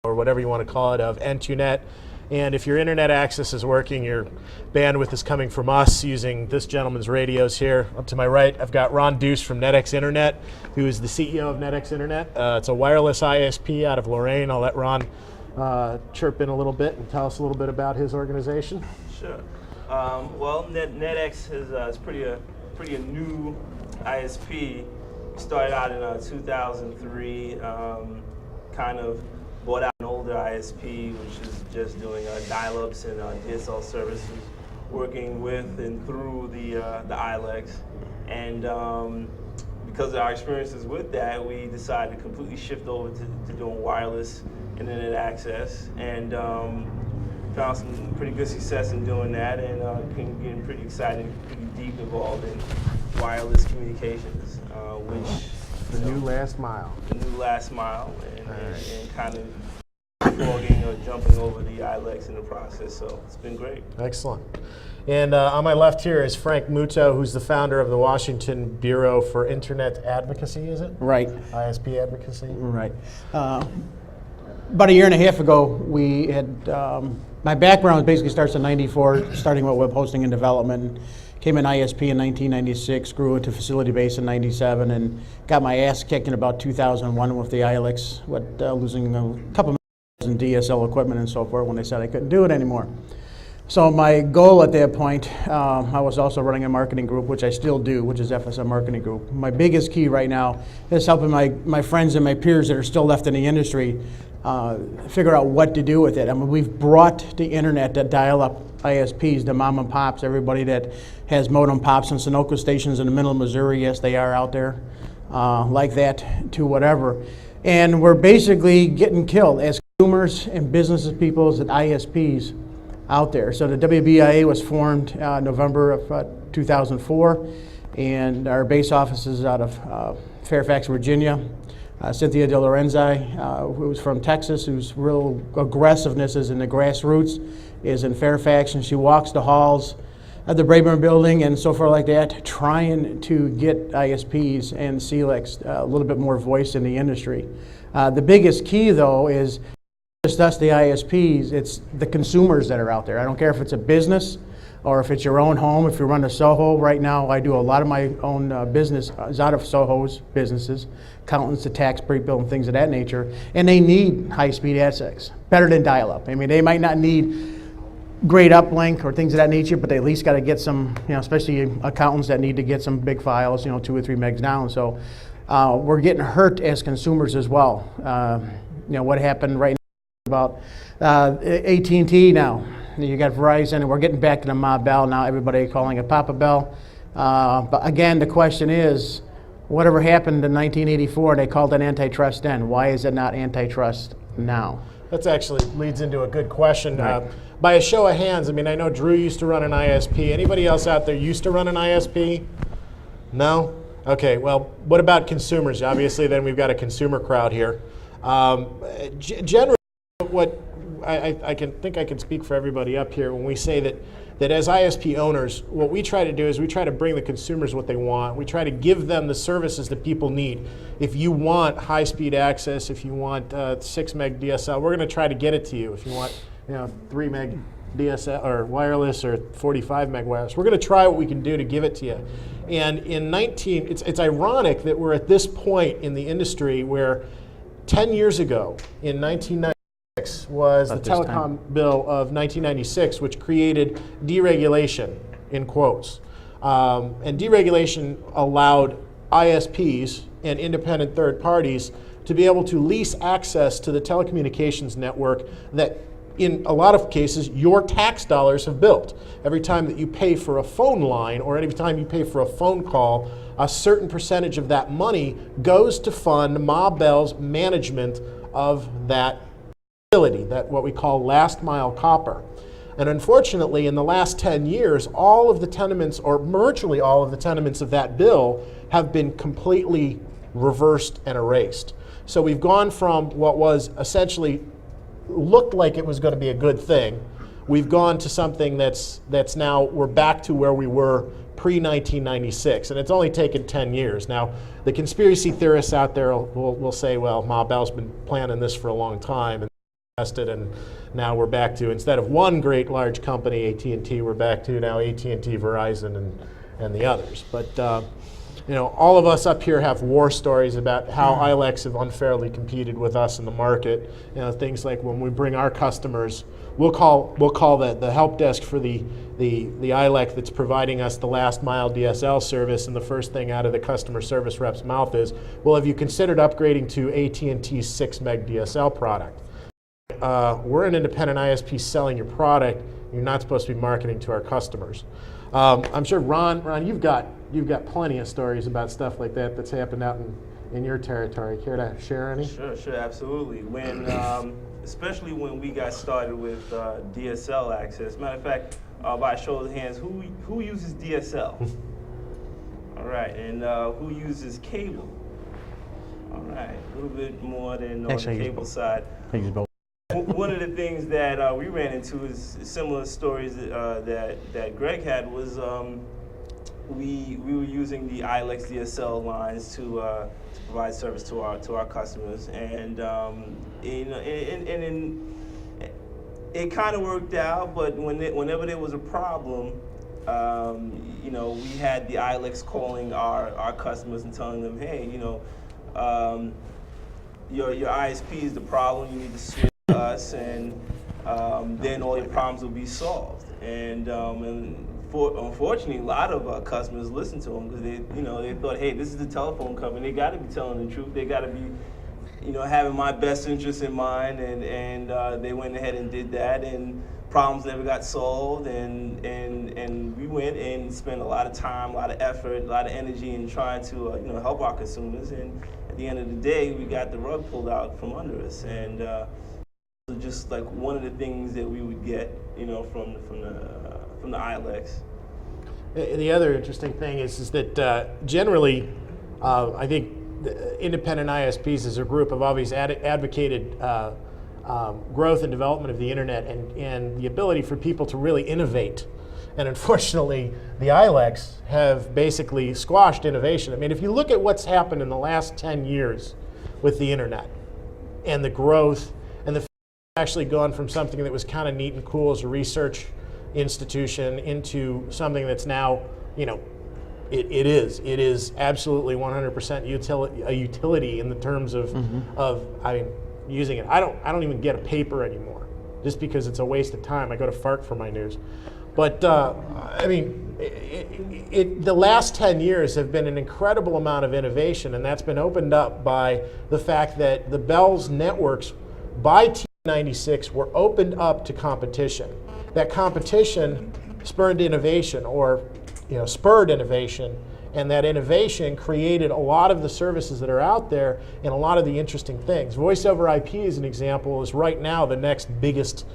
or whatever you want to call it, of N2Net. And if your internet access is working, your bandwidth is coming from us using this gentleman's radios here. Up to my right, I've got Ron Deuce from NetX Internet, who is the CEO of NetX Internet. It's a wireless ISP out of Lorraine. I'll let Ron chirp in a little bit and tell us a little bit about his organization. Sure. Well, NetX is pretty a new ISP. Started out in 2003, kind of bought out an older ISP, which is just doing dial-ups and DSL services, working with and through the ILEX. And because of our experiences with that, we decided to completely shift over to doing wireless internet access, and found some pretty good success in doing that, and getting pretty excited, pretty deep involved in wireless communications, which The new last mile, and kind of flogging or jumping over the ILEX in the process. So it's been great. Excellent. And on my left here is Frank Muto, who's the founder of the Washington Bureau for Internet Advocacy, is it? Right. ISP Advocacy? Right. About a year and a half ago, we had, my background basically starts in '94, starting with web hosting and development. Came in ISP in 1996, grew into facility base in '97, and got my ass kicked in about 2001 with the ILEX, losing a couple in DSL equipment and so forth when they said I couldn't do it anymore. So my goal at that point, I was also running a marketing group, which I still do, which is FSM Marketing Group. My biggest key right now is helping my friends and my peers that are still left in the industry figure out what to do with it. I mean, we've brought the internet to dial-up ISPs, the mom and pops, everybody that has modem pops and Sunoco stations in the middle of Missouri, yes, they are out there, like that, to whatever. And we're basically getting killed as consumers and businesses people, as ISPs out there. So the WBIA was formed November of 2004, and our base office is out of Fairfax, Virginia. Cynthia De Lorenzi, who's from Texas, whose real aggressiveness is in the grassroots, is in Fairfax, and she walks the halls of the Braeburn building and so forth like that, trying to get ISPs and CLECs a little bit more voice in the industry. The biggest key, though, is just us, the ISPs, it's the consumers that are out there. I don't care if it's a business or if it's your own home. If you run a Soho, right now I do a lot of my own business is out of Soho's businesses, accountants to tax pre-bill and things of that nature, and they need high-speed access, better than dial-up. I mean, they might not need great uplink or things of that nature, but they at least got to get some, especially accountants that need to get some big files, 2 or 3 megs down. So we're getting hurt as consumers as well. What happened right now about AT&T now. You got Verizon, and we're getting back to the Ma Bell now. Everybody calling it Papa Bell. But again, the question is, whatever happened in 1984, they called it antitrust then. Why is it not antitrust now? That actually leads into a good question. Right. By a show of hands, I mean, I know Drew used to run an ISP. Anybody else out there used to run an ISP? No? Okay, well, what about consumers? Obviously, then we've got a consumer crowd here. Generally, what I can speak for everybody up here when we say that as ISP owners, what we try to do is we try to bring the consumers what they want. We try to give them the services that people need. If you want high-speed access, if you want 6 meg DSL, we're going to try to get it to you. If you want 3 meg DSL or wireless or 45 meg wireless, we're going to try what we can do to give it to you. And it's ironic that we're at this point in the industry where 10 years ago, in 1996, was the telecom bill of 1996, which created deregulation, in quotes. And deregulation allowed ISPs and independent third parties to be able to lease access to the telecommunications network that, in a lot of cases, your tax dollars have built. Every time that you pay for a phone line or every time you pay for a phone call, a certain percentage of that money goes to fund Ma Bell's management of that facility, that what we call last mile copper. And unfortunately, in the last 10 years, all of the tenements, or virtually all of the tenements of that bill, have been completely reversed and erased. So we've gone from what was essentially looked like it was going to be a good thing. We've gone to something that's now, we're back to where we were pre-1996, and it's only taken 10 years. Now, the conspiracy theorists out there will say, well, Ma Bell's been planning this for a long time. invested, and now we're back to, instead of one great large company, AT&T, we're back to now AT&T, Verizon, and the others. But you know, all of us up here have war stories about how ILECs have unfairly competed with us in the market. You know, things like when we bring our customers, we'll call the help desk for the ILEC that's providing us the last mile DSL service, and the first thing out of the customer service rep's mouth is, well, have you considered upgrading to AT&T's 6 meg DSL product? We're an independent ISP selling your product. You're not supposed to be marketing to our customers. I'm sure, Ron, you've got plenty of stories about stuff like that that's happened out in your territory. Care to share any? Sure, absolutely. When, especially when we got started with DSL access. Matter of fact, by a show of hands, who uses DSL? All right, and who uses cable? All right, a little bit more than on the cable side. I use both. One of the things that we ran into is similar stories that Greg had was we were using the ILEX DSL lines to provide service to our customers, and it kind of worked out. But whenever there was a problem, you know, we had the ILEX calling our customers and telling them, hey, you know, your ISP is the problem. You need to switch us, and then all your problems will be solved. And unfortunately, a lot of our customers listened to them because they thought, hey, this is the telephone company. They got to be telling the truth. They got to be, you know, having my best interest in mind. And they went ahead and did that, and problems never got solved. And we went and spent a lot of time, a lot of effort, a lot of energy in trying to help our consumers. And at the end of the day, we got the rug pulled out from under us. And just like one of the things that we would get, you know, from the ILEX. The other interesting thing is that generally, I think the independent ISPs as a group have always advocated growth and development of the internet and the ability for people to really innovate. And unfortunately, the ILECs have basically squashed innovation. I mean, if you look at what's happened in the last 10 years with the internet and the growth, and the actually gone from something that was kind of neat and cool as a research institution into something that's now, you know, it is absolutely 100% a utility in the terms of I mean, using it. I don't even get a paper anymore just because it's a waste of time. I go to FARC for my news. But I mean, the last 10 years have been an incredible amount of innovation, and that's been opened up by the fact that the Bell's networks by T96 were opened up to competition. That competition spurred innovation, and that innovation created a lot of the services that are out there and a lot of the interesting things. Voice over IP, as an example, is right now the next biggest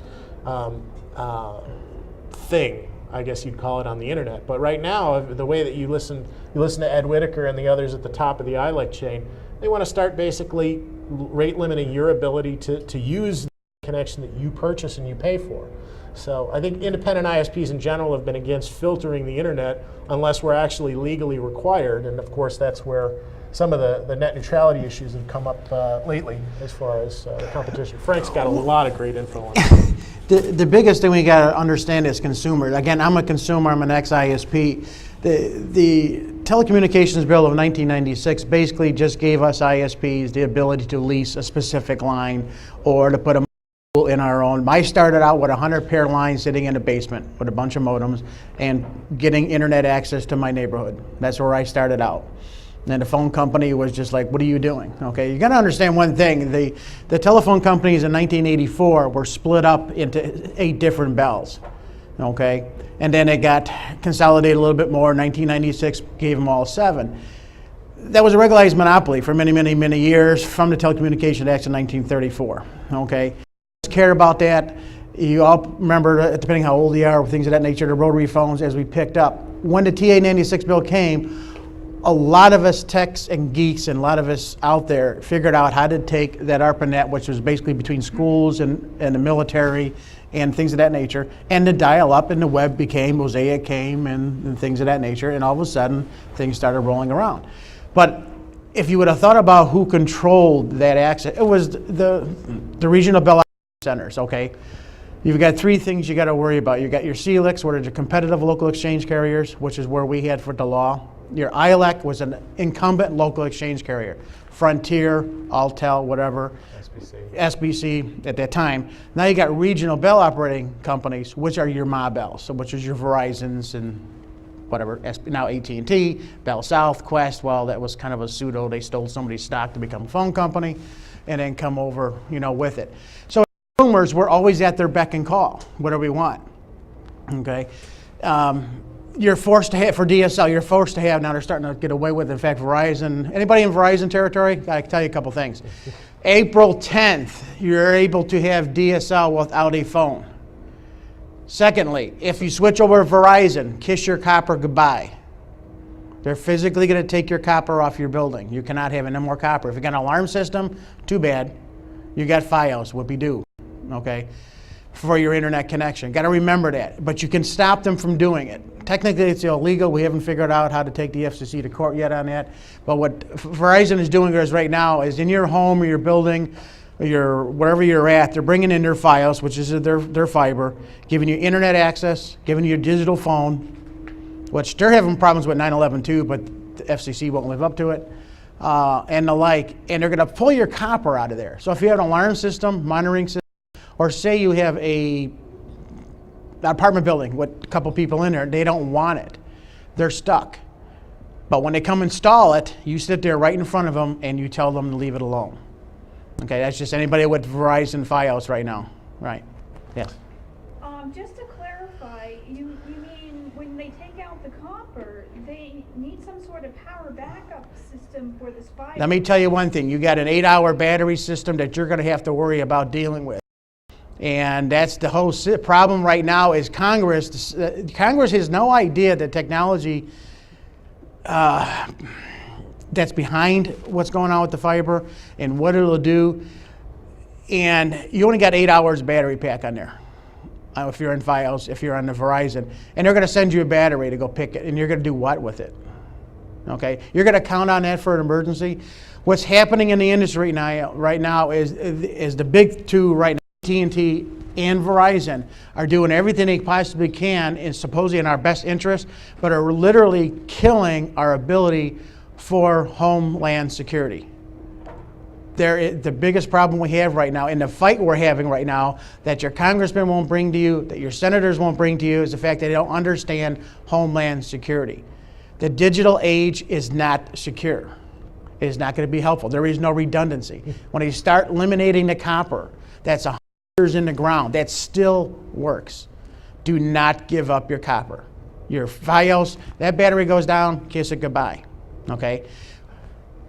thing, I guess you'd call it, on the internet. But right now, the way that you listen to Ed Whitaker and the others at the top of the ILEC chain, they want to start basically rate limiting your ability to use the connection that you purchase and you pay for. So I think independent ISPs in general have been against filtering the internet unless we're actually legally required, and of course that's where some of the net neutrality issues have come up lately as far as the competition. Frank's got a lot of great info on that. The biggest thing we got to understand is consumers. Again, I'm a consumer, I'm an ex-ISP. The Telecommunications Bill of 1996 basically just gave us ISPs the ability to lease a specific line or to put a in our own. I started out with 100 pair lines sitting in a basement with a bunch of modems and getting internet access to my neighborhood. That's where I started out. And the phone company was just like, what are you doing? Okay, you gotta understand one thing. The telephone companies in 1984 were split up into 8 different Bells. Okay, and then it got consolidated a little bit more. 1996 gave them all 7. That was a regularized monopoly for many, many, many years from the Telecommunications Act of 1934. Okay. Care about that. You all remember, depending how old you are, things of that nature, the rotary phones as we picked up. When the TA96 bill came, a lot of us techs and geeks and a lot of us out there figured out how to take that ARPANET, which was basically between schools and the military and things of that nature, and the dial up and the web became, Mosaic came and things of that nature, and all of a sudden things started rolling around. But if you would have thought about who controlled that access, it was the regional Bell centers, okay? You've got three things you got to worry about. You got your CLECs, which are the competitive local exchange carriers, which is where we had for the law. Your ILEC was an incumbent local exchange carrier. Frontier, Altel, whatever. SBC at that time. Now you got regional bell operating companies, which are your Ma Bells, so which is your Verizons and whatever, now AT&T, Bell South, Quest. Well, that was kind of a pseudo. They stole somebody's stock to become a phone company and then come over, with it. So consumers, we're always at their beck and call. What do we want? Okay. You're forced to have, for DSL, you're forced to have, now they're starting to get away with it. In fact, Verizon, anybody in Verizon territory? I can tell you a couple things. April 10th, you're able to have DSL without a phone. Secondly, if you switch over to Verizon, kiss your copper goodbye. They're physically going to take your copper off your building. You cannot have any more copper. If you got an alarm system, too bad. You got FiOS, whoopee-doo, okay, for your internet connection. Got to remember that. But you can stop them from doing it. Technically, it's illegal. We haven't figured out how to take the FCC to court yet on that. But what Verizon is doing right now is in your home or your building, or wherever you're at, they're bringing in their FiOS, which is their fiber, giving you internet access, giving you a digital phone, which they're having problems with 9/11 too, but the FCC won't live up to it, and the like. And they're going to pull your copper out of there. So if you have an alarm system, monitoring system, or say you have an apartment building with a couple people in there, they don't want it. They're stuck. But when they come install it, you sit there right in front of them and you tell them to leave it alone. Okay, that's just anybody with Verizon FiOS right now. Right. Yes. Just to clarify, you mean when they take out the copper, they need some sort of power backup system for this fiber? Let me tell you one thing. You got an 8-hour battery system that you're going to have to worry about dealing with. And that's the whole problem right now is Congress. Congress has no idea that technology that's behind what's going on with the fiber and what it'll do. And you only got 8 hours battery pack on there. If you're in FiOS, if you're on the Verizon. And they're going to send you a battery to go pick it. And you're going to do what with it? Okay? You're going to count on that for an emergency. What's happening in the industry right now is the big two right now, AT&T and Verizon, are doing everything they possibly can, and supposedly in our best interest, but are literally killing our ability for homeland security. The biggest problem we have right now, and the fight we're having right now, that your congressman won't bring to you, that your senators won't bring to you, is the fact that they don't understand homeland security. The digital age is not secure. It is not going to be helpful. There is no redundancy. When you start eliminating the copper, that's 100 years in the ground. That still works. Do not give up your copper. Your FiOS, that battery goes down, kiss it goodbye. Okay?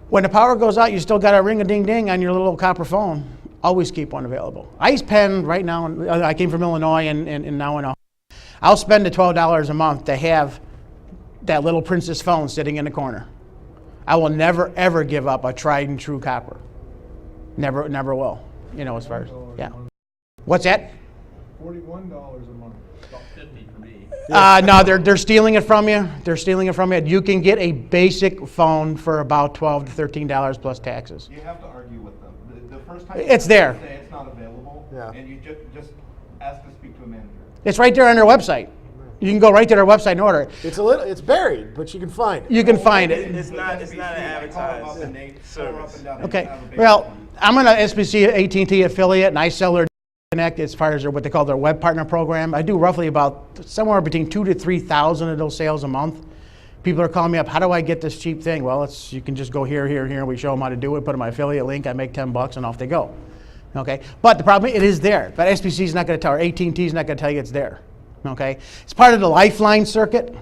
When the power goes out, you still got a ring-a-ding-ding on your little copper phone. Always keep one available. I spend right now, I came from Illinois and now in Ohio. I'll spend the $12 a month to have that little Princess phone sitting in the corner. I will never, ever give up a tried and true copper. Never will. As far as, yeah. What's that? $41 a month. About 50 for me. No, they're stealing it from you. They're stealing it from you. You can get a basic phone for about $12 to $13 plus taxes. You have to argue with them. The first time It's there. you say it's not available, Yeah. and you just ask to speak to a manager. It's right there on their website. You can go right to their website and order it. It's buried, but you can find it. You can find it. It's not an advertised service. Okay. Well, I'm an SBC AT&T affiliate, and I sell their Connect as far as what they call their web partner program. I do roughly about somewhere between 2,000 to 3,000 of those sales a month. People are calling me up, how do I get this cheap thing? Well, you can just go here, we show them how to do it, put in my affiliate link, I make $10 and off they go. Okay, but the problem, it is there. But SBC is not going to tell, or AT&T is not going to tell you it's there. Okay, it's part of the Lifeline circuit.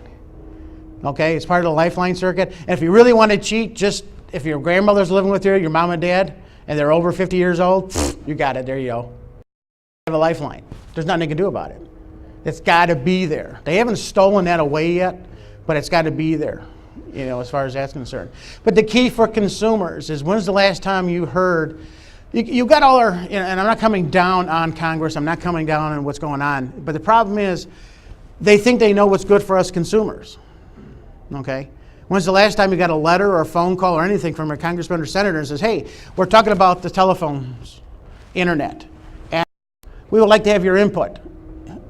Okay, it's part of the Lifeline circuit. And if you really want to cheat, just if your grandmother's living with you, your mom and dad, and they're over 50 years old, you got it, there you go. Have a Lifeline. There's nothing they can do about it. It's got to be there. They haven't stolen that away yet, but it's got to be there, as far as that's concerned. But the key for consumers is, when's the last time you heard, you got all our, and I'm not coming down on Congress, I'm not coming down on what's going on, but the problem is they think they know what's good for us consumers, okay? When's the last time you got a letter or a phone call or anything from a congressman or senator and says, hey, we're talking about the telephones, internet. We would like to have your input.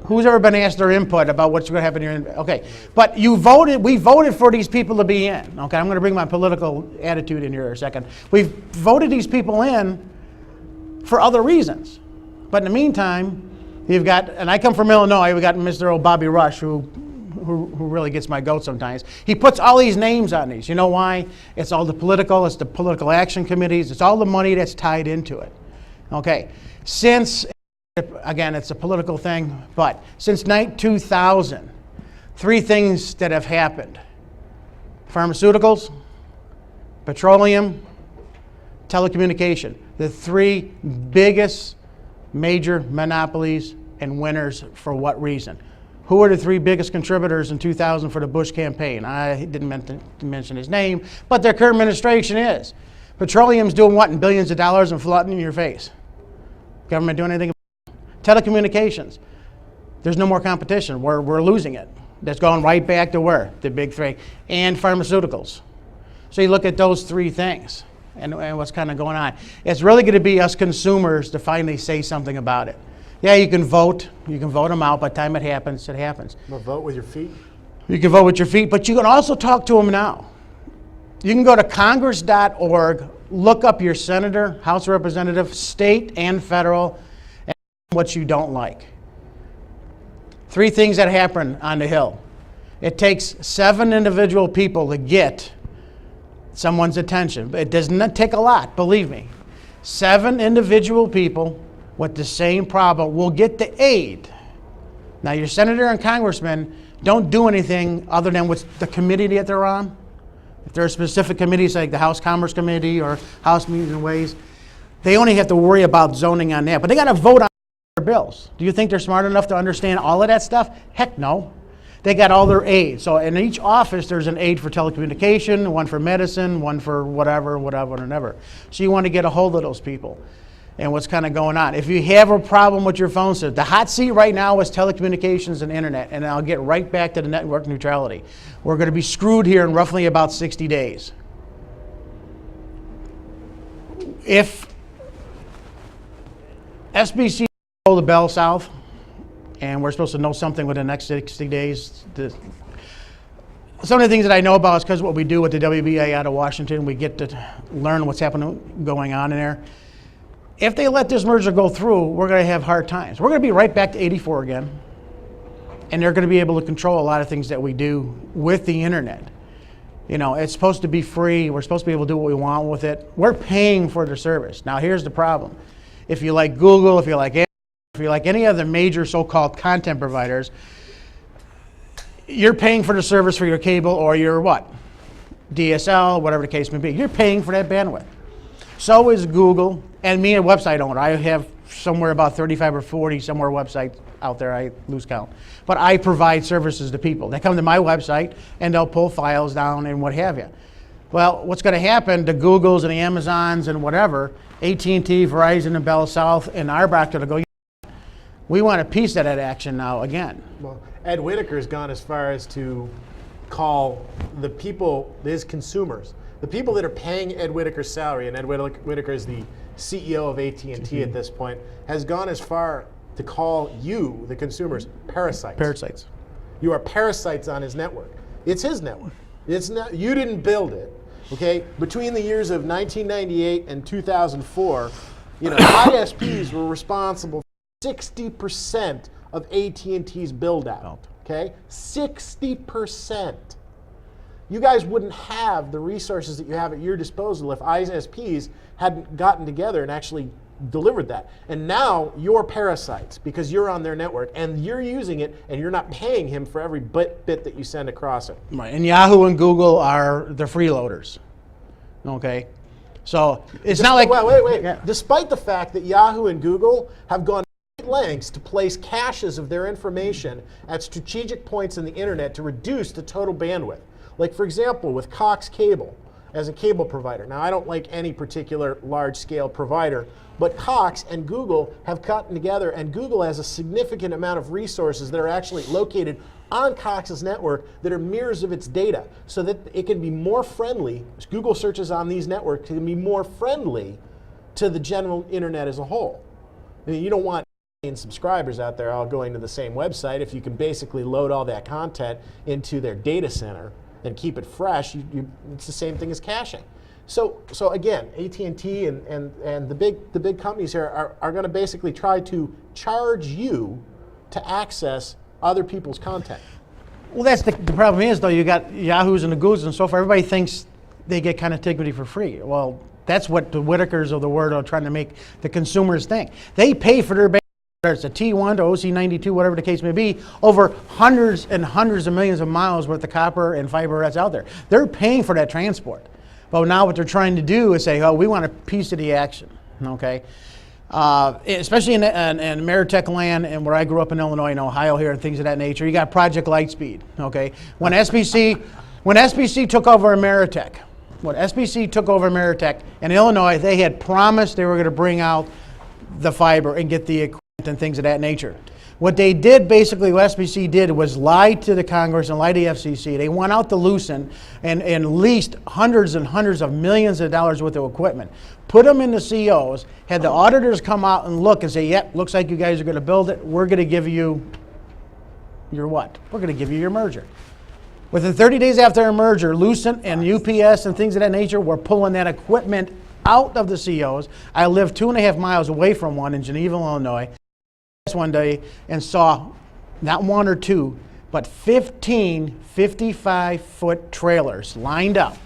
Who's ever been asked their input about what's going to happen here? Okay, but we voted for these people to be in. Okay, I'm going to bring my political attitude in here in a second. We've voted these people in for other reasons. But in the meantime, you've got, and I come from Illinois, we got Mr. old Bobby Rush, who really gets my goat sometimes. He puts all these names on these. You know why? It's all the political action committees, it's all the money that's tied into it. Okay, since, again, it's a political thing, but since 2000, 3 things that have happened. Pharmaceuticals, petroleum, telecommunication. The 3 biggest major monopolies and winners for what reason? Who are the 3 biggest contributors in 2000 for the Bush campaign? I didn't mention his name, but their current administration is. Petroleum's doing what in billions of dollars and flooding in your face? Government doing anything? Telecommunications. There's no more competition. We're losing it. That's going right back to where? The big 3. And pharmaceuticals. So you look at those 3 things and what's kind of going on. It's really going to be us consumers to finally say something about it. Yeah, you can vote. You can vote them out. By the time it happens, it happens. Well, vote with your feet. You can vote with your feet, but you can also talk to them now. You can go to congress.org, look up your senator, House representative, state and federal, and what you don't like. 3 things that happen on the Hill. It takes 7 individual people to get someone's attention. It does not take a lot, believe me. 7 individual people with the same problem will get the aid. Now, your senator and congressman don't do anything other than what's the committee that they're on. If there are specific committees like the House Commerce Committee or House Means and Ways, they only have to worry about zoning on that. But they got to vote on their bills. Do you think they're smart enough to understand all of that stuff? Heck no. They got all their aid. So in each office, there's an aid for telecommunication, one for medicine, one for whatever. So you want to get a hold of those people and what's kind of going on. If you have a problem with your phone system, the hot seat right now is telecommunications and internet, and I'll get right back to the network neutrality. We're going to be screwed here in roughly about 60 days. If SBC hold the bell south, and we're supposed to know something within the next 60 days, some of the things that I know about is because of what we do with the WBA out of Washington. We get to learn what's happening, going on in there. If they let this merger go through, we're going to have hard times. We're going to be right back to 84 again. And they're going to be able to control a lot of things that we do with the internet. You know, it's supposed to be free. We're supposed to be able to do what we want with it. We're paying for the service. Now, here's the problem. If you like Google, if you like any other major so-called content providers, you're paying for the service for your cable or your what? DSL, whatever the case may be. You're paying for that bandwidth. So is Google, and me, a website owner. I have somewhere about 35 or 40 somewhere websites out there, I lose count. But I provide services to people. They come to my website and they'll pull files down and what have you. Well, what's going to happen to Googles and the Amazons and whatever, AT&T, Verizon, and Bell South, and Arbach to go, we want a piece of that action now again. Well, Ed Whittaker's gone as far as to call the people, his consumers, the people that are paying Ed Whittaker's salary, and Ed Whittaker is the CEO of AT&T at this point, has gone as far to call you, the consumers, parasites. Parasites. You are parasites on his network. It's his network. It's not, you didn't build it. Okay? Between the years of 1998 and 2004, you know, ISPs were responsible for 60% of AT&T's build out. Okay? 60%. You guys wouldn't have the resources that you have at your disposal if ISPs hadn't gotten together and actually delivered that. And now you're parasites because you're on their network and you're using it and you're not paying him for every bit that you send across it. Right. And Yahoo and Google are the freeloaders. Okay? So it's not like... Wait. Yeah. Despite the fact that Yahoo and Google have gone lengths to place caches of their information at strategic points in the internet to reduce the total bandwidth. Like, for example, with Cox Cable as a cable provider. Now, I don't like any particular large-scale provider, but Cox and Google have gotten together, and Google has a significant amount of resources that are actually located on Cox's network that are mirrors of its data, so that it can be more friendly. Google searches on these networks can be more friendly to the general internet as a whole. I mean, you don't want million subscribers out there all going to the same website, if you can basically load all that content into their data center and keep it fresh, it's the same thing as caching. So again, AT&T and the big companies here are going to basically try to charge you to access other people's content. Well, that's the problem is, though, you got Yahoos and the Googles and so forth. Everybody thinks they get connectivity for free. Well, that's what the Whitakers of the world are trying to make the consumers think. They pay for their, whether it's a T1 to OC92, whatever the case may be, over hundreds and hundreds of millions of miles worth of copper and fiber that's out there. They're paying for that transport. But now what they're trying to do is say, oh, we want a piece of the action, okay? Especially in Ameritech land and where I grew up in Illinois and Ohio here and things of that nature, you got Project Lightspeed, okay? When SBC took over Ameritech, in Illinois, they had promised they were going to bring out the fiber and get the equipment and things of that nature. What they did, basically, what SBC did was lie to the Congress and lie to the FCC. They went out to Lucent and leased hundreds and hundreds of millions of dollars worth of equipment, put them in the COs, had the auditors come out and look and say, yep, looks like you guys are going to build it. We're going to give you your what? We're going to give you your merger. Within 30 days after our merger, Lucent and UPS and things of that nature were pulling that equipment out of the COs. I live 2.5 miles away from one in Geneva, Illinois. One day and saw not one or two, but 15 55-foot trailers lined up,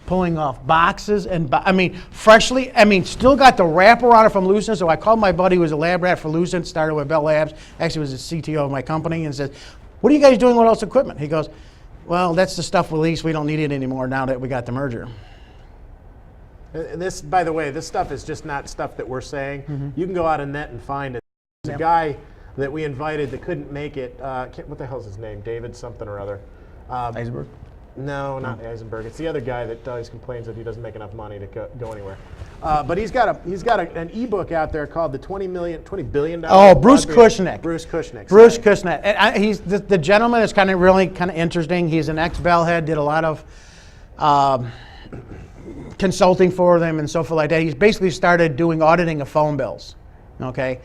pulling off boxes and still got the wrapper on it from Lucent. So I called my buddy who was a lab rat for Lucent, started with Bell Labs, actually was the CTO of my company, and said, what are you guys doing with all this equipment? He goes, well, that's the stuff we leased. We don't need it anymore now that we got the merger. And this, by the way, this stuff is just not stuff that we're saying. You can go out on net and find it. There's a guy that we invited that couldn't make it. What the hell's his name? David something or other. Eisenberg? No, not Eisenberg. It's the other guy that always complains that he doesn't make enough money to go anywhere. But he's got an ebook out there called the $20 billion. Oh, Bruce Kushnick. Bruce Kushnick. Bruce Kushnick. And he's the gentleman is really kind of interesting. He's an ex-Bellhead, did a lot of consulting for them and so forth like that. He's basically started doing auditing of phone bills. Okay.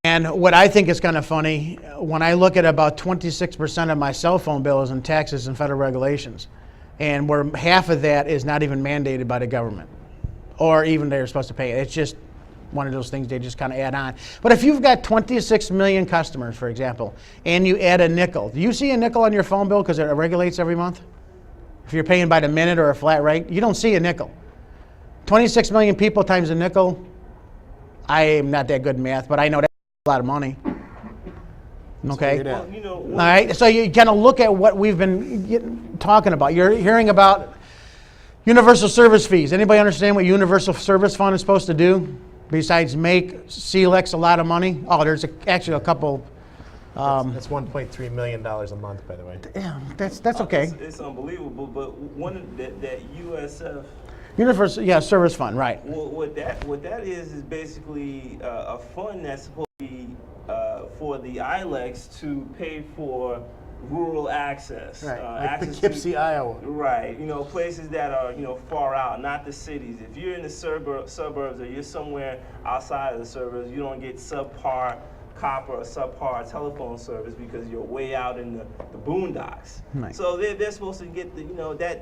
And what I think is kind of funny, when I look at about 26% of my cell phone bill is in taxes and federal regulations, and where half of that is not even mandated by the government, or even they're supposed to pay it. It's just one of those things they just kind of add on. But if you've got 26 million customers, for example, and you add a nickel, do you see a nickel on your phone bill because it regulates every month? If you're paying by the minute or a flat rate, you don't see a nickel. 26 million people times a nickel, I am not that good in math, but I know that's a lot of money. Okay. Well, all right. So you kind of look at what we've been talking about. You're hearing about universal service fees. Anybody understand what universal service fund is supposed to do besides make CLEX a lot of money? Oh, there's actually a couple. That's $1.3 million a month, by the way. Yeah, that's okay. It's unbelievable. But one of that USF. Universal, service fund, right? Well, what that is basically a fund that's supposed to be for the ILEX to pay for rural access. Right, like access Poughkeepsie, Iowa. Right, places that are far out, not the cities. If you're in the suburbs or you're somewhere outside of the suburbs, you don't get subpar copper or subpar telephone service because you're way out in the boondocks. Right. So they're supposed to get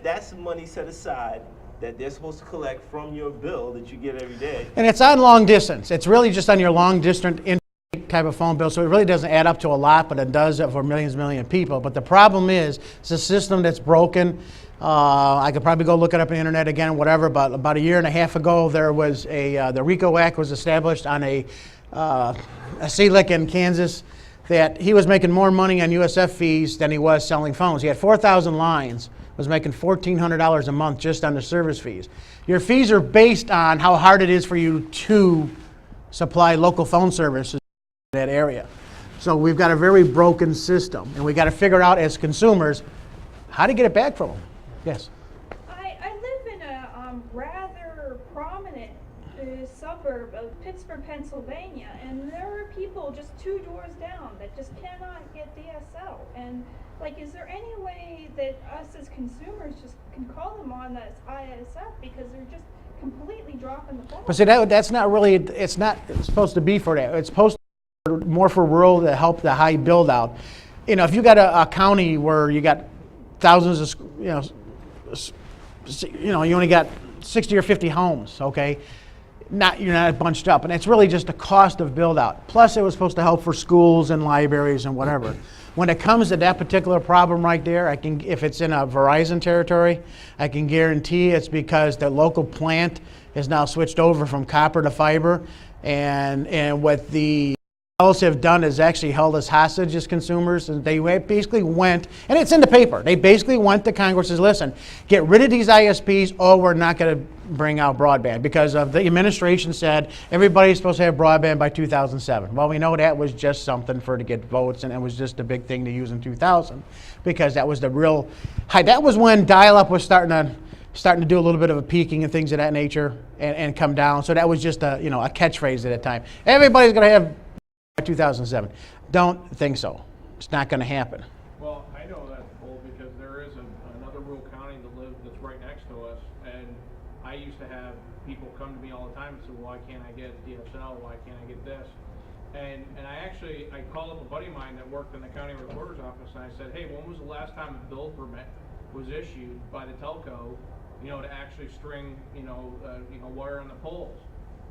that's money set aside that they're supposed to collect from your bill that you get every day. And it's on long distance. It's really just on your long distance type of phone bill, so it really doesn't add up to a lot, but it does for millions and millions of people. But the problem is, it's a system that's broken. I could probably go look it up on the internet again, whatever, but about a year and a half ago, there was the RICO Act was established on a CLEC in Kansas that he was making more money on USF fees than he was selling phones. He had 4,000 lines, was making $1,400 a month just on the service fees. Your fees are based on how hard it is for you to supply local phone services in that area. So we've got a very broken system, and we've got to figure out as consumers how to get it back from them. Yes? I live in a rather prominent suburb of Pittsburgh, Pennsylvania, and there are people just 2 doors down that just cannot get DSL. And is there any way that us as consumers just can call them on this ISF because they're just completely dropping the ball? But see, that's not really, it's not supposed to be for that. It's supposed more for rural to help the high build out. You know, if you got a county where you got thousands of, you only got 60 or 50 homes, okay? You're not bunched up, and it's really just the cost of build out. Plus, it was supposed to help for schools and libraries and whatever. When it comes to that particular problem right there, if it's in a Verizon territory, I can guarantee it's because the local plant is now switched over from copper to fiber, and what the else have done is actually held us hostage as consumers, and they basically went, and it's in the paper, they basically went to Congress and said, listen, get rid of these ISPs, or we're not going to bring out broadband, because of the administration said everybody's supposed to have broadband by 2007. Well, we know that was just something to get votes, and it was just a big thing to use in 2000, because that was the real high. That was when dial-up was starting to do a little bit of a peaking and things of that nature, and come down. So that was just a catchphrase at that time. Everybody's going to have 2007. Don't think so. It's not going to happen. Well, I know that's bull because there is another rural county that's right next to us, and I used to have people come to me all the time and say, why can't I get DSL? Why can't I get this? And I called up a buddy of mine that worked in the county recorder's office, and I said, hey, when was the last time a build permit was issued by the telco, to actually string, wire on the poles?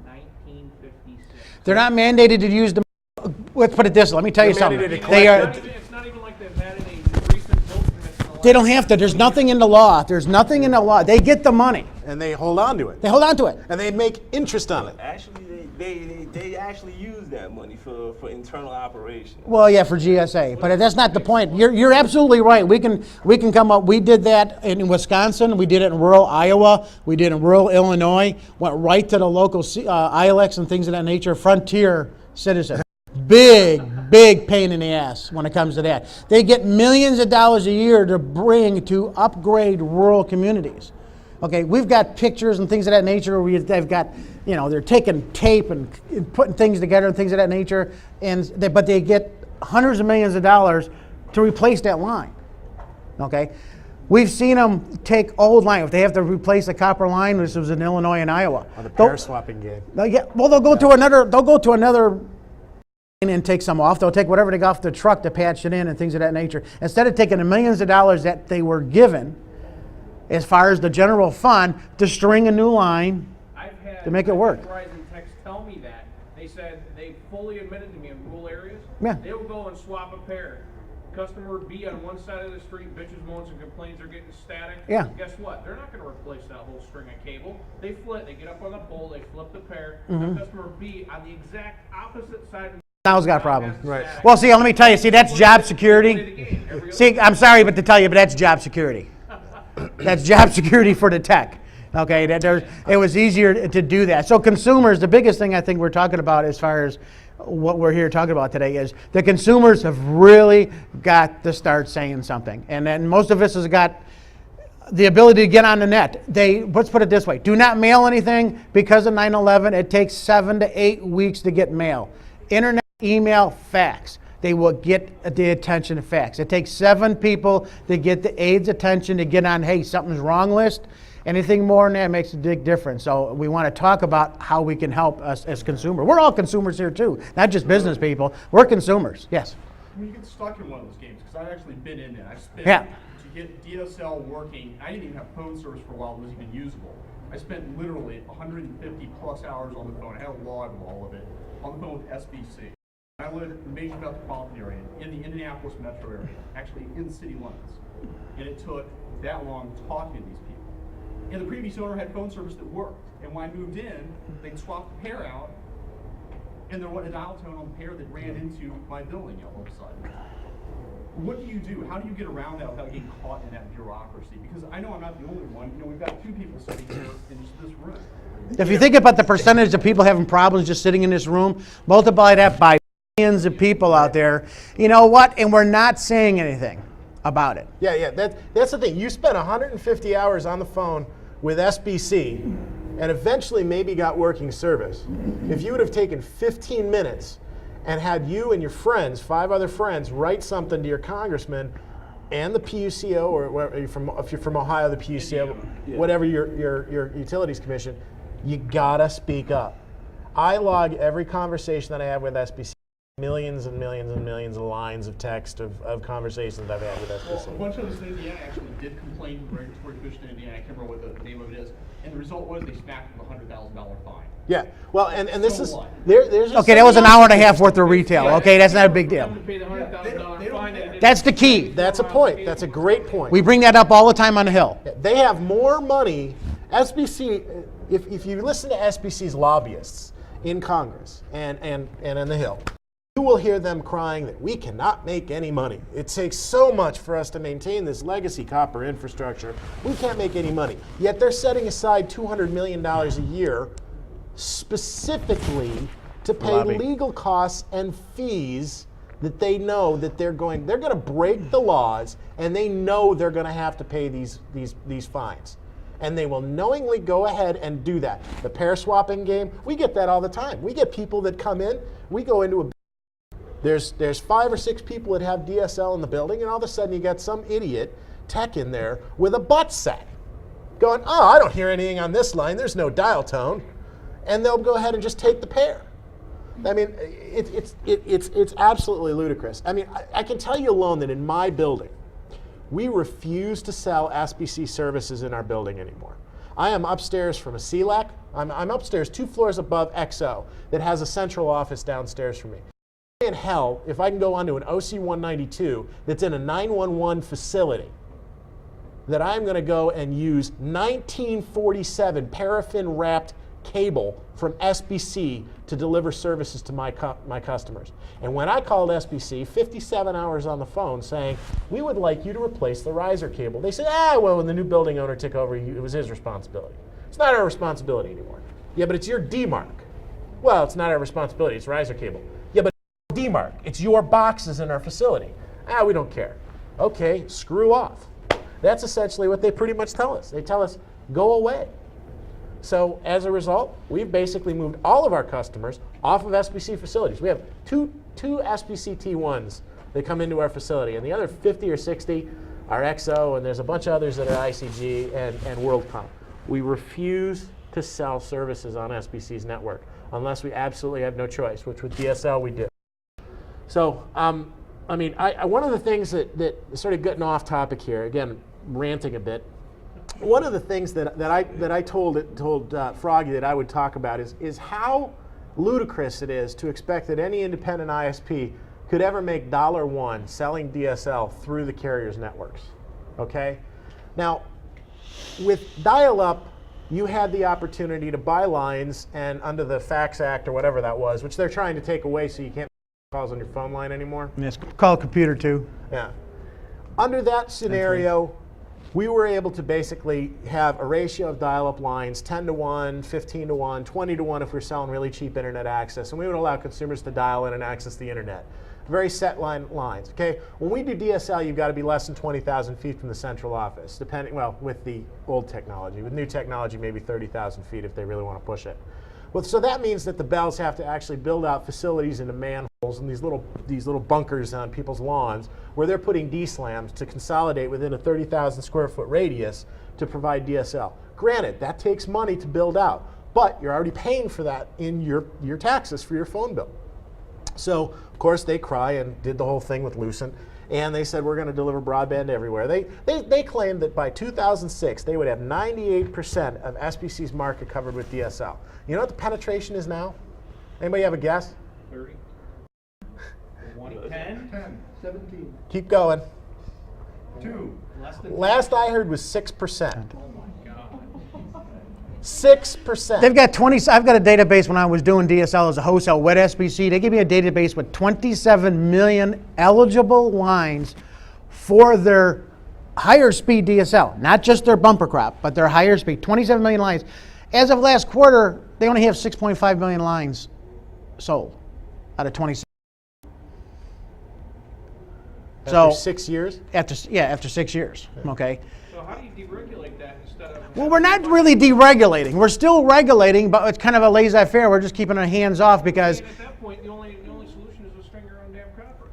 1956. They're not mandated to use the. Let's put it this way. Let me tell you something. They are. It's not even like they've had any recent build permits in the last. They don't have to. There's nothing in the law. There's nothing in the law. They get the money. And they hold on to it. They hold on to it. And they make interest on it. Actually, they actually use that money for internal operations. Well, yeah, for GSA, but that's not the point. You're absolutely right. We can come up. We did that in Wisconsin. We did it in rural Iowa. We did it in rural Illinois. Went right to the local ILECs and things of that nature. Frontier citizen. Big pain in the ass when it comes to that. They get millions of dollars a year to upgrade rural communities. Okay, we've got pictures and things of that nature where they've got, they're taking tape and putting things together and things of that nature, but they get hundreds of millions of dollars to replace that line. Okay, we've seen them take old line. If they have to replace a copper line, this was in Illinois and Iowa. On the pair swapping game. Yeah, well, they'll go to another and take some off. They'll take whatever they got off the truck to patch it in and things of that nature. Instead of taking the millions of dollars that they were given as far as the general fund to string a new line to make it work. Verizon techs tell me that. They said they fully admitted to me in rural areas, they will go and swap a pair. Customer B on one side of the street bitches, moans, and complains they're getting static. Yeah. Guess what? They're not going to replace that whole string of cable. They get up on the pole, they flip the pair. And customer B on the exact opposite side of Now's got problems. Right. Well, see, let me tell you, that's job security. See, I'm sorry, but to tell you, but that's job security. That's job security for the tech. Okay, it was easier to do that. So consumers, the biggest thing I think we're talking about as far as what we're here talking about today is the consumers have really got to start saying something. And then most of us has got the ability to get on the net. Let's put it this way, do not mail anything because of 9/11. It takes 7 to 8 weeks to get mail. Internet, email, fax. They will get the attention of fax. It takes 7 people to get the aide's attention to get on, hey, something's wrong list. Anything more than that makes a big difference. So we want to talk about how we can help us as consumers. We're all consumers here too, not just business people. We're consumers. Yes. You get stuck in one of those games because I've actually been in there. I spent Yeah. to get DSL working. I didn't even have phone service for a while. It was even usable. I spent literally 150 plus hours on the phone. I had a log of all of it on the phone with SBC. I lived in the major metropolitan area, in the Indianapolis metro area, actually in the city limits. And it took that long talking to these people. And the previous owner had phone service that worked. And when I moved in, they'd swap the pair out, and there was a dial tone on the pair that ran into my building all of a sudden. What do you do? How do you get around that without getting caught in that bureaucracy? Because I know I'm not the only one. We've got 2 people sitting here in just this room. If you think about the percentage of people having problems just sitting in this room, multiply that by millions of people out there, you know what? And we're not saying anything about it. Yeah, that's the thing. You spent 150 hours on the phone with SBC and eventually maybe got working service. If you would have taken 15 minutes and had you and your friends, 5 other friends, write something to your congressman and the PUCO, or if you're from Ohio, the PUCO, whatever your utilities commission, you gotta speak up. I log every conversation that I have with SBC. millions and millions and millions of lines of text of conversations I've had with Well, a SBC. bunch of us in Indiana actually did complain to the Regulatory Commission in Indiana. I can't remember what the name of it is. And the result was they smacked with a $100,000 fine. Yeah, well, and this So is, what? there's just Okay, that was an something hour else. and a half worth of retail. Okay, that's not a big deal. Them to pay the $100,000 fine. and That's the key. That's a point. That's a great point. We bring that up all the time on the Hill. They have more money. SBC, if you listen to SBC's lobbyists in Congress and in the Hill, you will hear them crying that we cannot make any money. It takes so much for us to maintain this legacy copper infrastructure. We can't make any money. Yet they're setting aside $200 million a year specifically to pay Lobby. legal costs and fees that they know that they're going to break the laws, and they know they're going to have to pay these fines. And they will knowingly go ahead and do that. The pair swapping game, we get that all the time. We get people that come in, we go into a there's 5 or 6 people that have DSL in the building, and all of a sudden you got some idiot tech in there with a butt set going, oh, I don't hear anything on this line, there's no dial tone. And they'll go ahead and just take the pair. I mean, it's absolutely ludicrous. I mean, I can tell you alone that in my building, we refuse to sell SBC services in our building anymore. I am upstairs from a CLAC. I'm upstairs 2 floors above XO that has a central office downstairs from me. In hell, if I can go onto an OC 192 that's in a 911 facility, that I'm going to go and use 1947 paraffin wrapped cable from SBC to deliver services to my customers. And when I called SBC, 57 hours on the phone saying, we would like you to replace the riser cable. They said, well, when the new building owner took over, it was his responsibility. It's not our responsibility anymore. Yeah, but it's your DMARC. Well, it's not our responsibility, it's riser cable. Yeah, but DMARC, it's your boxes in our facility. We don't care. Okay, screw off. That's essentially what they pretty much tell us. They tell us, go away. So as a result, we've basically moved all of our customers off of SBC facilities. We have two SBC T1s that come into our facility, and the other 50 or 60 are XO, and there's a bunch of others that are ICG and WorldCom. We refuse to sell services on SBC's network unless we absolutely have no choice, which with DSL we do. So, I mean, one of the things that sort of getting off topic here, again, ranting a bit, one of the things that I told Froggy that I would talk about is how ludicrous it is to expect that any independent ISP could ever make $1 selling DSL through the carrier's networks. Okay? Now, with dial-up, you had the opportunity to buy lines, and under the Fax Act or whatever that was, which they're trying to take away so you can't make calls on your phone line anymore. And it's called computer too. Yeah. Under that scenario, we were able to basically have a ratio of dial-up lines, 10 to 1, 15 to 1, 20 to 1 if we're selling really cheap internet access, and we would allow consumers to dial in and access the internet. Very set lines, okay? When we do DSL, you've got to be less than 20,000 feet from the central office, depending, well, with the old technology. With new technology, maybe 30,000 feet if they really want to push it. Well, so that means that the bells have to actually build out facilities into manholes and these little bunkers on people's lawns where they're putting D-slams to consolidate within a 30,000 square foot radius to provide DSL. Granted, that takes money to build out, but you're already paying for that in your taxes for your phone bill. So, of course, they cry and did the whole thing with Lucent, and they said we're going to deliver broadband everywhere. They claimed that by 2006 they would have 98% of SBC's market covered with DSL. You know what the penetration is now? Anybody have a guess? 30. 10. 17. Keep going. 2. Less than Last I heard was 6%. Oh my God. 6%. They've got 20. I've got a database when I was doing DSL as a wholesale wet SBC. They gave me a database with 27 million eligible lines for their higher speed DSL, not just their bumper crop, but their higher speed. 27 million lines. As of last quarter, they only have 6.5 million lines sold out of 27. After 6 years? After 6 years. Okay. So how do you deregulate that instead of? Well, we're not really deregulating. We're still regulating, but it's kind of a laissez-faire. We're just keeping our hands off because. And at that point, the only solution is to string around damn copper.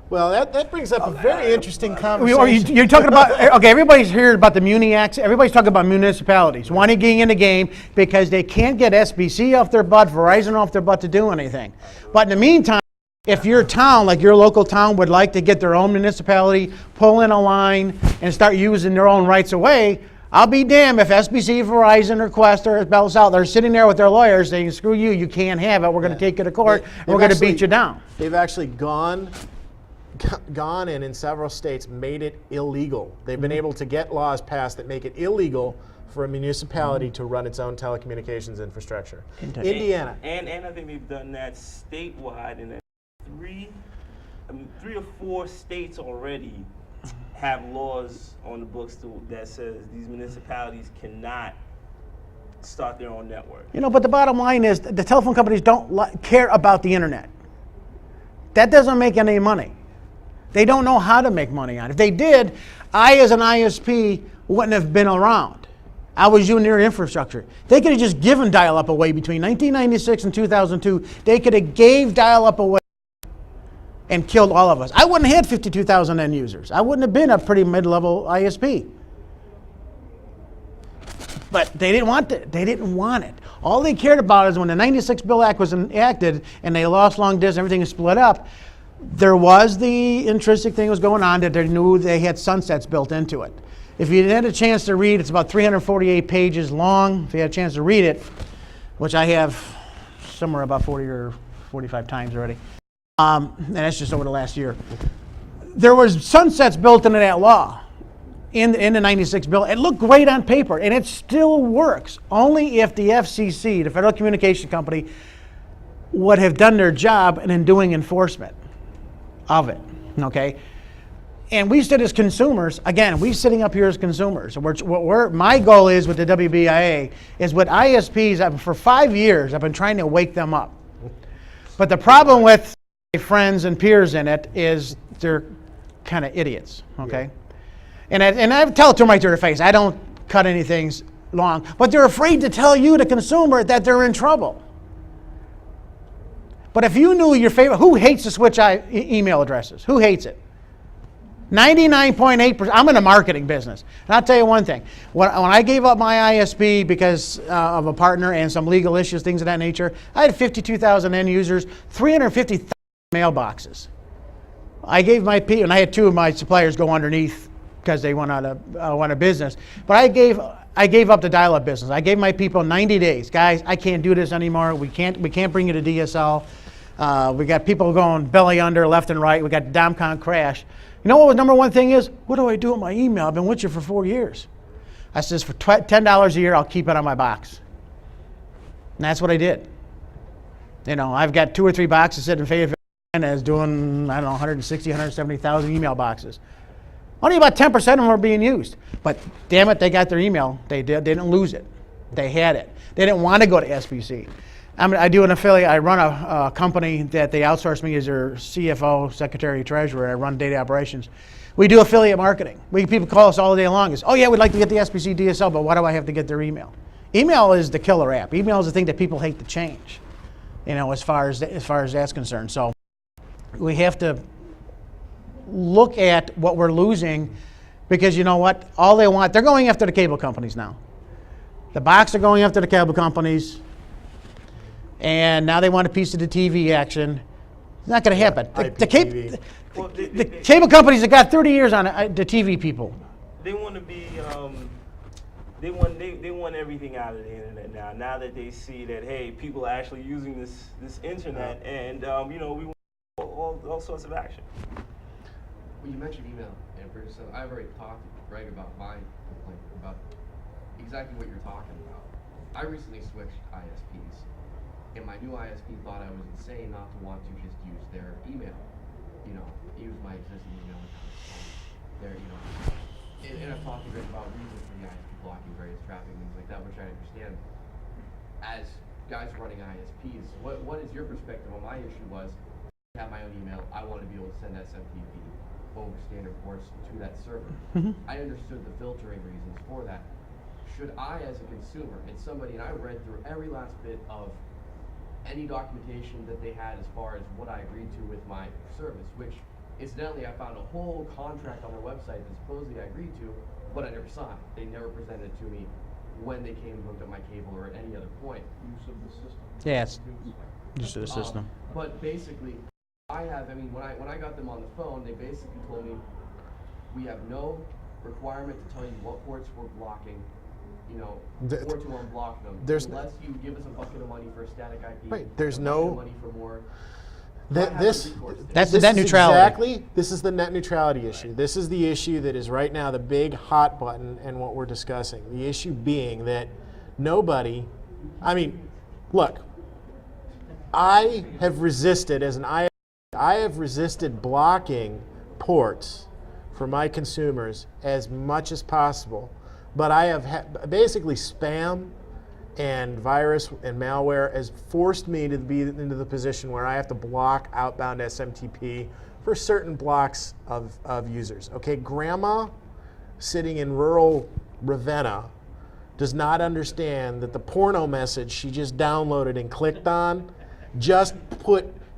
Well, that brings up a very interesting conversation. You're talking about, okay, everybody's heard about the Muni Acts. Everybody's talking about municipalities wanting to get in the game because they can't get SBC off their butt, Verizon off their butt to do anything. But in the meantime, If your town, like your local town, would like to get their own municipality, pull in a line, and start using their own rights of way, I'll be damned if SBC, Verizon, or Quest, or Bell South, they're sitting there with their lawyers saying, screw you, you can't have it, we're going to take you to court, and we're going to beat you down. They've actually gone and in several states made it illegal. They've been able to get laws passed that make it illegal for a municipality to run its own telecommunications infrastructure. Indiana. And I think they've done that statewide, and three or four states already have laws on the books that says these municipalities cannot start their own network. You know, but the bottom line is the telephone companies don't care about the internet. That doesn't make any money. They don't know how to make money on it. If they did, I as an ISP wouldn't have been around. I was using their infrastructure. They could have just given dial-up away between 1996 and 2002. They could have gave dial-up away and killed all of us. I wouldn't have had 52,000 end users. I wouldn't have been a pretty mid-level ISP. But they didn't want it. They didn't want it. All they cared about is when the 96 Bill Act was enacted and they lost long distance, everything was split up, there was the intrinsic thing was going on that they knew they had sunsets built into it. If you had a chance to read, it's about 348 pages long. If you had a chance to read it, which I have somewhere about 40 or 45 times already, and that's just over the last year. There was sunsets built into that law in the 96 bill. It looked great on paper, and it still works. Only if the FCC, the Federal Communications Company, would have done their job and in doing enforcement of it, okay? And we sit as consumers, again, we sitting up here as consumers. My goal is with the WBIA is with ISPs, for 5 years, I've been trying to wake them up. But the problem with friends and peers in it is they're kind of idiots, okay? Yeah. And I tell it to them right to their face. I don't cut anything long, but they're afraid to tell you, the consumer, that they're in trouble. But if you knew your favorite, who hates to switch email addresses? Who hates it? 99.8%. I'm in the marketing business. And I'll tell you one thing. When I gave up my ISP because of a partner and some legal issues, things of that nature, I had 52,000 end users, 350,000 mailboxes. I gave my people, and I had two of my suppliers go underneath because they went out of business. But I gave up the dial-up business. I gave my people 90 days. Guys, I can't do this anymore. We can't bring you to DSL. We got people going belly under, left and right. We got DOMCON crash. You know what the number one thing is? What do I do with my email? I've been with you for 4 years. I says, for $10 a year, I'll keep it on my box. And that's what I did. You know, I've got 2 or 3 boxes sitting in Fayetteville as doing, I don't know, 160, 170,000 email boxes. Only about 10% of them are being used. But damn it, they got their email. They didn't lose it. They had it. They didn't want to go to SBC. I do an affiliate. I run a company that they outsource me as their CFO, secretary, treasurer. I run data operations. We do affiliate marketing. People call us all day long. Oh yeah, we'd like to get the SBC DSL, but why do I have to get their email? Email is the killer app. Email is the thing that people hate to change. You know, as far as that's concerned. So we have to look at what we're losing, because you know what? All they want, they're going after the cable companies now. The box are going after the cable companies. And now they want a piece of the TV action. It's not going to happen. The cable companies have got 30 years on it, the TV people. They want to be, they want everything out of the internet now. Now that they see that, hey, people are actually using this internet, and you know, we want all sorts of action. Well, you mentioned email, and for yourself, I've already talked to Greg about my complaint about exactly what you're talking about. I recently switched ISPs. And my new ISP thought I was insane not to want to just use their email. You know, use my existing email account. Their, you know, and I've talked to Greg about reasons for the ISP blocking various traffic, things like that, which I understand. As guys running ISPs, what is your perspective on my issue was, I have my own email, I want to be able to send SMTP over standard ports to that server. Mm-hmm. I understood the filtering reasons for that. Should I, as a consumer, and I read through every last bit of any documentation that they had as far as what I agreed to with my service, which incidentally I found a whole contract on their website that supposedly I agreed to, but I never signed. They never presented it to me when they came and hooked up my cable or at any other point. Use of the system. Yes, use of the system. But basically, I mean, when I got them on the phone, they basically told me, we have no requirement to tell you what ports we're blocking, or to unblock them. Unless you give us a bucket of money for a static IP. Right, there's a no... bucket of money for more. That's the net neutrality. This is the net neutrality issue. This is the issue that is right now the big hot button and what we're discussing. The issue being that nobody, I mean, look, I have resisted as an ISP, I have resisted blocking ports for my consumers as much as possible, but I have basically spam and virus and malware has forced me to be into the position where I have to block outbound SMTP for certain blocks of users. Okay, grandma sitting in rural Ravenna does not understand that the porno message she just downloaded and clicked on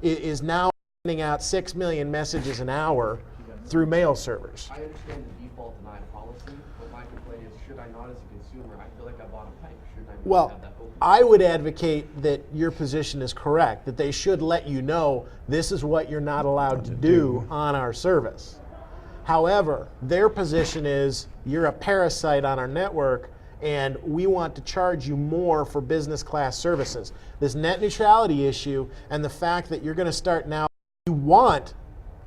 is now sending out 6 million messages an hour through mail servers. I understand the default deny policy, but my complaint is, should I not as a consumer, I feel like I bought a pipe, shouldn't I Well, have that open? I would advocate that your position is correct, that they should let you know this is what you're not allowed to do on our service. However, their position is you're a parasite on our network and we want to charge you more for business class services. This net neutrality issue and the fact that you're going to start now, you want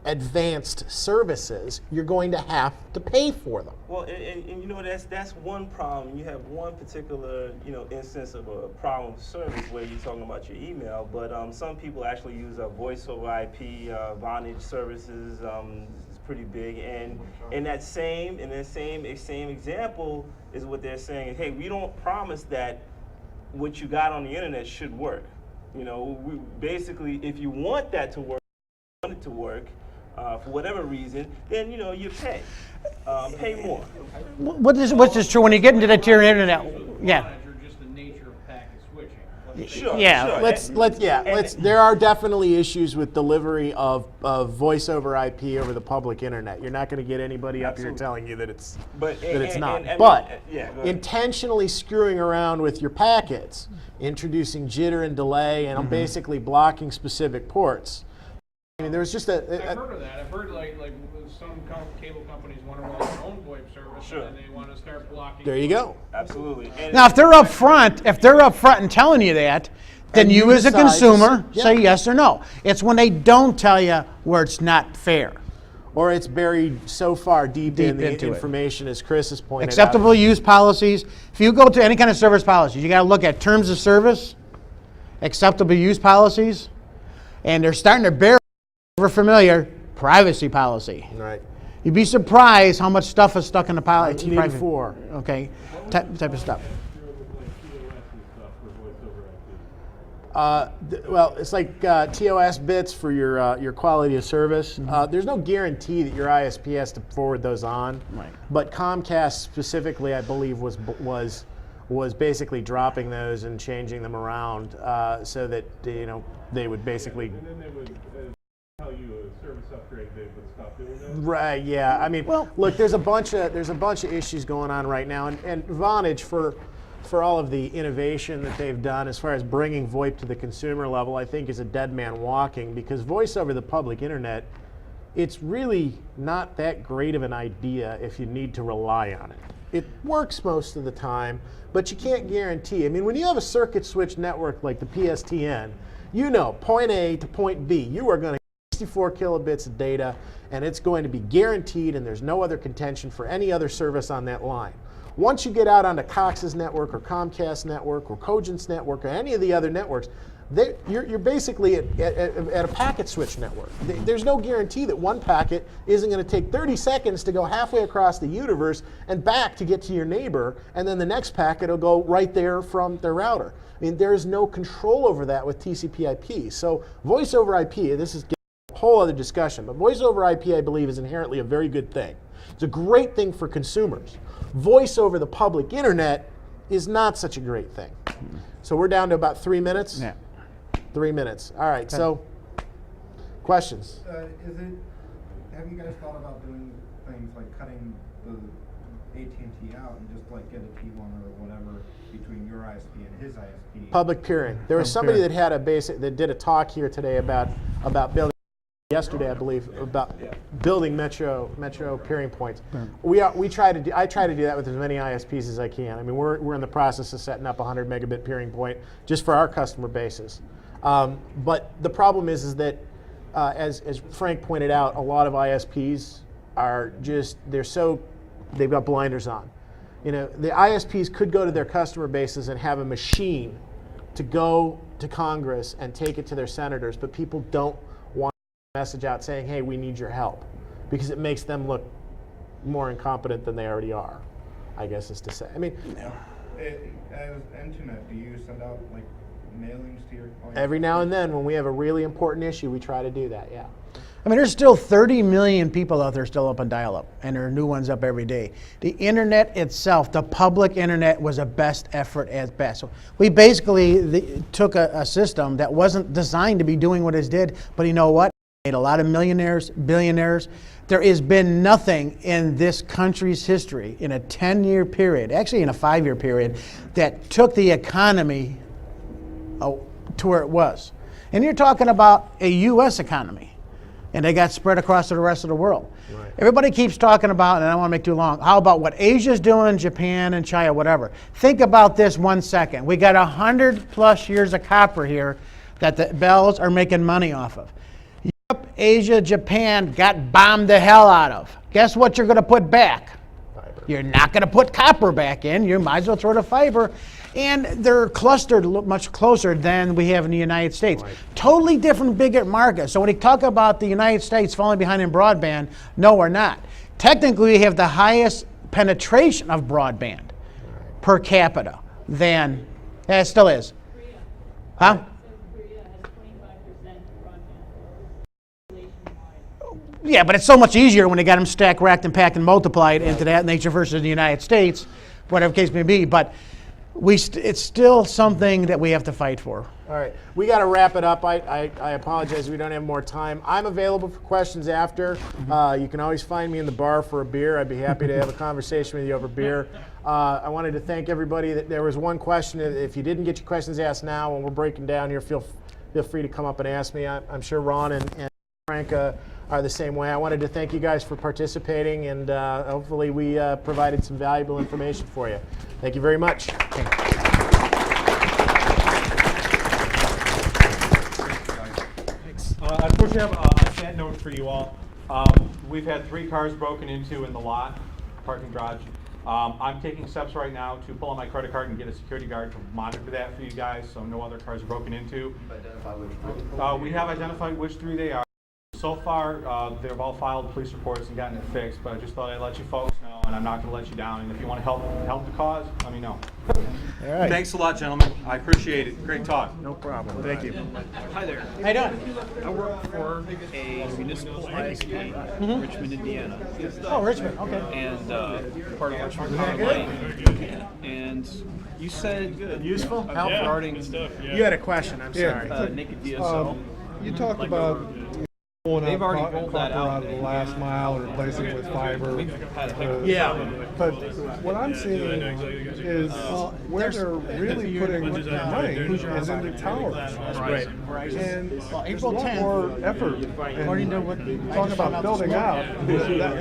advanced services, you're going to have to pay for them. Well, and that's one problem. You have one particular instance of a problem with service where you're talking about your email, but some people actually use voice over IP, Vonage services. It's pretty big, and in that same example is what they're saying. Hey, we don't promise that what you got on the internet should work. Basically, if you want that to work, for whatever reason, then you pay more. What's this true when you get into the tier internet? Yeah. Monitor just the nature of packet switching. Sure. Yeah. Sure. There are definitely issues with delivery of voice over IP over the public internet. You're not going to get anybody up here telling you that it's not. But intentionally screwing around with your packets, introducing jitter and delay, and basically blocking specific ports. I mean, there was just I've heard of that. I've heard like some cable companies want to run their own VoIP service, and they want to start blocking. There you go. Absolutely. Now, if they're up front and telling you that, then you as a consumer say yes or no. It's when they don't tell you where it's not fair. Or it's buried so far deep in the into information, as Chris has pointed out. Acceptable use policies. If you go to any kind of service policies, you got to look at terms of service, acceptable use policies, and they're starting to bury. We're familiar, privacy policy. Right. You'd be surprised how much stuff is stuck in the policy. 1984. Okay, type of stuff. Well, it's like TOS bits for your quality of service. There's no guarantee that your ISP has to forward those on. Right. But Comcast specifically, I believe, was basically dropping those and changing them around so that they would basically. And then they would tell you a service upgrade, they would stop doing that. Right. Yeah. I mean, look, there's a bunch of issues going on right now, and Vonage for all of the innovation that they've done as far as bringing VoIP to the consumer level, I think is a dead man walking, because voice over the public internet, it's really not that great of an idea if you need to rely on it. It works most of the time, but you can't guarantee. I mean, when you have a circuit switch network like the PSTN, point A to point B, you are going to 64 kilobits of data, and it's going to be guaranteed, and there's no other contention for any other service on that line. Once you get out onto Cox's network or Comcast network or Cogent's network or any of the other networks, you're basically at a packet switch network. There's no guarantee that one packet isn't going to take 30 seconds to go halfway across the universe and back to get to your neighbor, and then the next packet will go right there from their router. I mean, there is no control over that with TCP/IP. So voice over IP, this is a whole other discussion, but voice over IP, I believe, is inherently a very good thing. It's a great thing for consumers. Voice over the public internet is not such a great thing. So we're down to about 3 minutes? Yeah. 3 minutes. All right, so questions? Have you guys thought about doing things like cutting the AT&T out and just like get a T1 or whatever between your ISP and his ISP? Public peering. There was somebody that had that did a talk here today about building yesterday, I believe, about building metro peering points. I try to do that with as many ISPs as I can. I mean, we're in the process of setting up a 100 megabit peering point just for our customer bases. But the problem is that, as Frank pointed out, a lot of ISPs are they've got blinders on. You know, the ISPs could go to their customer bases and have a machine to go to Congress and take it to their senators, but people don't want a message out saying, hey, we need your help, because it makes them look more incompetent than they already are, I guess is to say. I mean, As Internet, do you send out like mailings to your clients? Every now and then when we have a really important issue, we try to do that, yeah. I mean, there's still 30 million people out there still up on dial-up, and there are new ones up every day. The internet itself, the public internet, was a best effort at best. So we basically took a system that wasn't designed to be doing what it did, but you know what? It made a lot of millionaires, billionaires. There has been nothing in this country's history in a 10-year period, actually in a 5-year period, that took the economy to where it was. And you're talking about a U.S. economy. And they got spread across to the rest of the world. Right. Everybody keeps talking about, and I don't want to make too long, how about what Asia's doing, Japan and China, whatever. Think about this 1 second. We got 100+ years of copper here that the bells are making money off of. Europe, Asia, Japan got bombed the hell out of. Guess what you're going to put back? Fiber. You're not going to put copper back in. You might as well throw the fiber. And they're clustered much closer than we have in the United States. Right. Totally different, bigger markets. So when you talk about the United States falling behind in broadband, no, we're not. Technically, we have the highest penetration of broadband per capita than, it still is. Korea. Huh? Korea has 25% broadband. Yeah, but it's so much easier when they got them stacked, racked, and packed and multiplied into that nature versus the United States, whatever the case may be. But it's still something that we have to fight for. All right, we got to wrap it up. I apologize, we don't have more time. I'm available for questions after. You can always find me in the bar for a beer. I'd be happy to have a conversation with you over beer. I wanted to thank everybody. There was one question. If you didn't get your questions asked now when we're breaking down here, feel free to come up and ask me. I'm sure Ron and Frank are the same way. I wanted to thank you guys for participating, and hopefully we provided some valuable information for you. Thank you very much. Unfortunately, I have a sad note for you all. We've had 3 cars broken into in the lot, parking garage. I'm taking steps right now to pull out my credit card and get a security guard to monitor that for you guys, so no other cars are broken into. We have identified which 3 they are. So far, they've all filed police reports and gotten it fixed, but I just thought I'd let you folks know, and I'm not going to let you down. And if you want to help the cause, let me know. All right. Thanks a lot, gentlemen. I appreciate it. Great talk. No problem. Thank you. Hi there. How you doing? I work for a municipal ISP, Richmond, Indiana. Oh, Richmond, okay. And part of Richmond Online. And you said useful help regarding You had a question. I'm sorry. naked DSL. You talked about They've already rolled that out of the last mile, replacing it with fiber. Yeah. But what I'm seeing is where they're really putting money is into towers. Right. And there's April a lot 10th, more effort. according to what Talking about building out,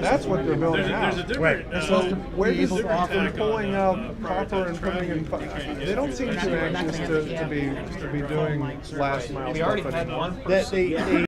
that's what they're building out. Right. So where does from pulling out copper and putting in, they don't seem too anxious to be doing last mile We stuff already had anymore. one person.